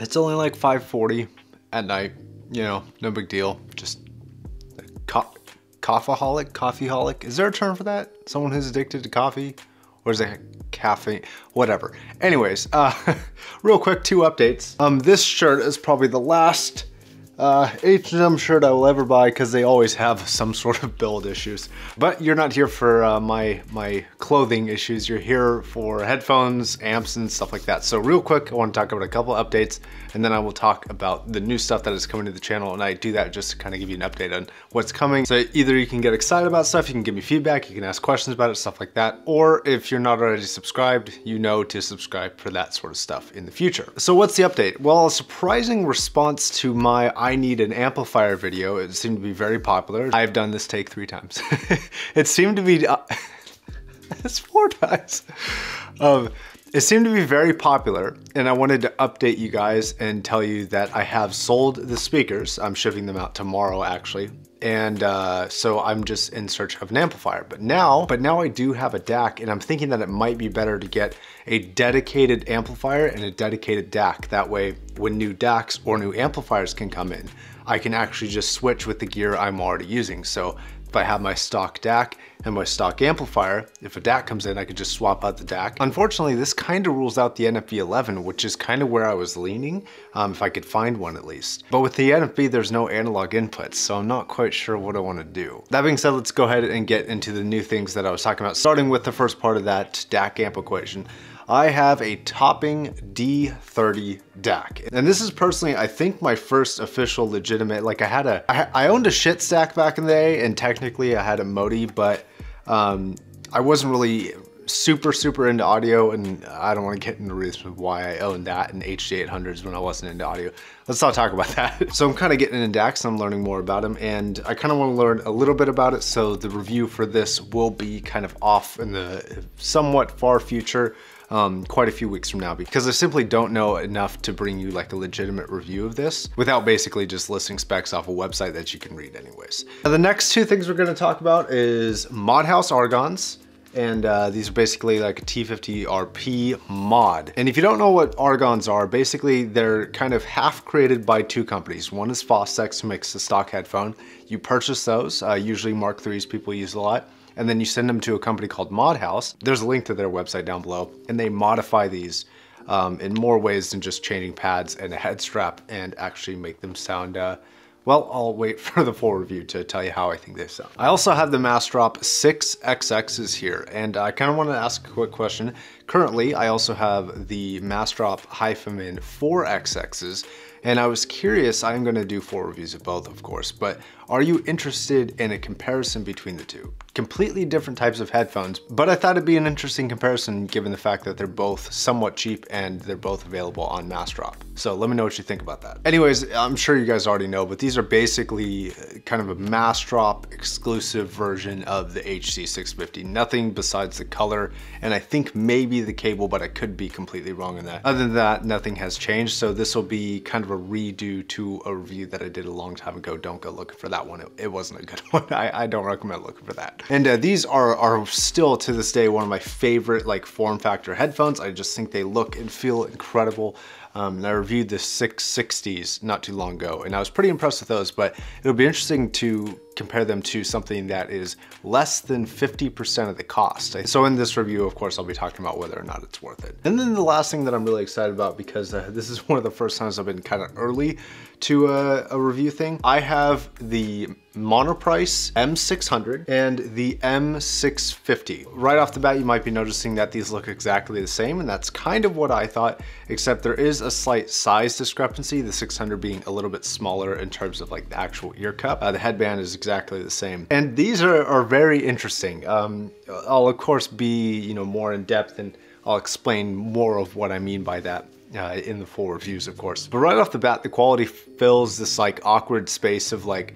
It's only like 5:40 at night, you know, no big deal. Just coffeeholic? Is there a term for that? Someone who's addicted to coffee? Or is it caffeine? Whatever. Anyways, real quick, 2 updates. This shirt is probably the last H&M shirt I will ever buy because they always have some sort of build issues. But you're not here for my clothing issues. You're here for headphones, amps, and stuff like that. So real quick, I want to talk about a couple updates, and then I will talk about the new stuff that is coming to the channel. And I do that just to kind of give you an update on what's coming. So either you can get excited about stuff, you can give me feedback, you can ask questions about it, stuff like that. Or if you're not already subscribed, you know to subscribe for that sort of stuff in the future. So what's the update? Well, a surprising response to my I need an amplifier video. It seemed to be very popular. I've done this take 3 times. It seemed to be, it's 4 times. It seemed to be very popular, and I wanted to update you guys and tell you that I have sold the speakers. I'm shipping them out tomorrow, actually. And so I'm just in search of an amplifier. But now I do have a DAC, and I'm thinking that it might be better to get a dedicated amplifier and a dedicated DAC. That way, when new DACs or new amplifiers can come in, I can actually just switch with the gear I'm already using. So if I have my stock DAC and my stock amplifier, if a DAC comes in, I could just swap out the DAC. Unfortunately, this kind of rules out the NFV11, which is kind of where I was leaning, if I could find one at least. But with the NFV, there's no analog inputs, so I'm not quite sure what I want to do. That being said, let's go ahead and get into the new things that I was talking about, starting with the first part of that DAC amp equation. I have a Topping D30 DAC. And this is personally, I think, my first official legitimate, like I owned a shit stack back in the day, and technically I had a Modi, but I wasn't really super into audio, and I don't want to get into the reasons why I owned that and HD800s when I wasn't into audio. Let's not talk about that. So I'm kind of getting into DACs, and I'm learning more about them, and I kind of want to learn a little bit about it, so the review for this will be kind of off in the somewhat far future. Quite a few weeks from now, because I simply don't know enough to bring you like a legitimate review of this without basically just listing specs off a website that you can read anyways. Now, the next 2 things we're going to talk about is Modhouse Argons. And these are basically like a T50RP mod. And if you don't know what Argons are, basically they're kind of half created by 2 companies. One is Fostex, who makes the stock headphone. You purchase those, usually Mark IIIs people use a lot. And then you send them to a company called Modhouse. There's a link to their website down below, and they modify these in more ways than just changing pads and a head strap and actually make them sound, well, I'll wait for the full review to tell you how I think they sound. I also have the Mastrop 6XXs here, and I kind of want to ask a quick question. Currently, I also have the Mastrop -min 4XXs, and I was curious, I'm going to do 4 reviews of both, of course, but are you interested in a comparison between the 2? Completely different types of headphones, but I thought it'd be an interesting comparison given the fact that they're both somewhat cheap and they're both available on Mastrop. So let me know what you think about that. Anyways, I'm sure you guys already know, but these are basically kind of a Mastrop exclusive version of the HD650. Nothing besides the color, and I think maybe the cable, but I could be completely wrong on that. Other than that, nothing has changed, so this will be kind of a redo to a review that I did a long time ago. Don't go looking for that one. It wasn't a good one. I don't recommend looking for that. And these are still to this day one of my favorite like form factor headphones. I just think they look and feel incredible. And I reviewed the 660s not too long ago, and I was pretty impressed with those, but it'll be interesting to compare them to something that is less than 50% of the cost. So in this review, of course, I'll be talking about whether or not it's worth it. And then the last thing that I'm really excited about, because this is one of the first times I've been kind of early to a review thing. I have the Monoprice M600 and the M650. Right off the bat, you might be noticing that these look exactly the same, and that's kind of what I thought, except there is a slight size discrepancy, the 600 being a little bit smaller in terms of like the actual ear cup. The headband is exactly the same. And these are very interesting. I'll of course be, you know, more in depth, and I'll explain more of what I mean by that in the full reviews, of course. But right off the bat, the quality fills this like awkward space of like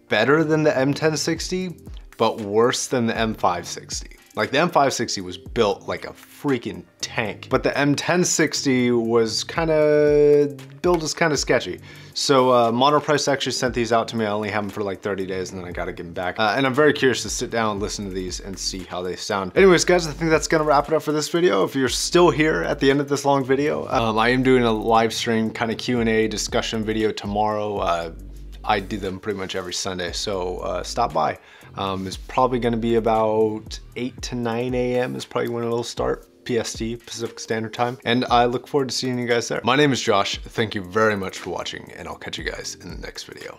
better than the M1060, but worse than the M560. Like the M560 was built like a freaking tank, but the M1060 was build is kind of sketchy. So Monoprice actually sent these out to me. I only have them for like 30 days and then I gotta give them back. And I'm very curious to sit down and listen to these and see how they sound. Anyways, guys, I think that's gonna wrap it up for this video. If you're still here at the end of this long video, I am doing a live stream kind of Q&A discussion video tomorrow. I do them pretty much every Sunday, so stop by. It's probably gonna be about 8 to 9 a.m. is probably when it'll start. PST, Pacific Standard Time, and I look forward to seeing you guys there. My name is Josh, thank you very much for watching, and I'll catch you guys in the next video.